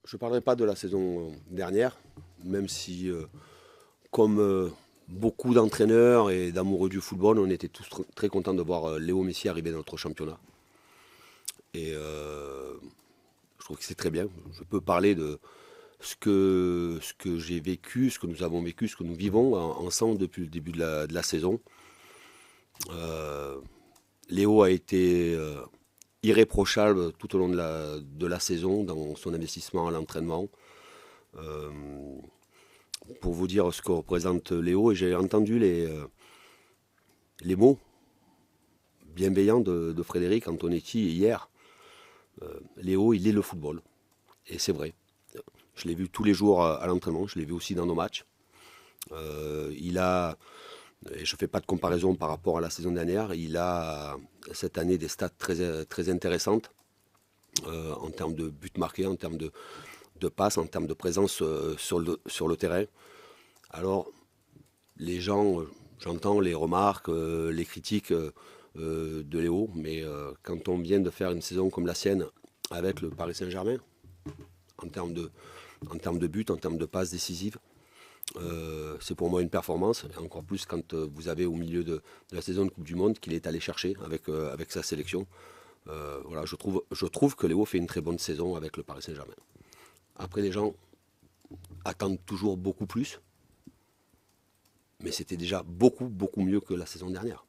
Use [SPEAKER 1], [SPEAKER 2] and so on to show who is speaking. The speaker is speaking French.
[SPEAKER 1] Je ne parlerai pas de la saison dernière, même si, comme beaucoup d'entraîneurs et d'amoureux du football, on était tous très contents de voir Léo Messi arriver dans notre championnat. Et je trouve que c'est très bien. Je peux parler de ce que j'ai vécu, ce que nous avons vécu, ce que nous vivons ensemble depuis le début de la saison. Euh, Léo a été irréprochable tout au long de la saison dans son investissement à l'entraînement. Euh, pour vous dire ce que représente Léo, et j'ai entendu les mots bienveillants de Frédéric Antonetti hier. Léo, il est le football. Et c'est vrai. Je l'ai vu tous les jours à l'entraînement, je l'ai vu aussi dans nos matchs. Il a, et je ne fais pas de comparaison par rapport à la saison dernière, il a cette année des stats très, très intéressantes en termes de buts marqués, en termes de passes, en termes de présence sur le terrain. Alors, les gens, j'entends les remarques, les critiques de Léo, mais quand on vient de faire une saison comme la sienne avec le Paris Saint-Germain, en termes de, en termes de buts, en termes de passes décisives, c'est pour moi une performance, et encore plus quand vous avez au milieu de la saison de Coupe du Monde qu'il est allé chercher avec sa sélection. Voilà, je trouve que Léo fait une très bonne saison avec le Paris Saint-Germain. Après, les gens attendent toujours beaucoup plus, mais c'était déjà beaucoup, beaucoup mieux que la saison dernière.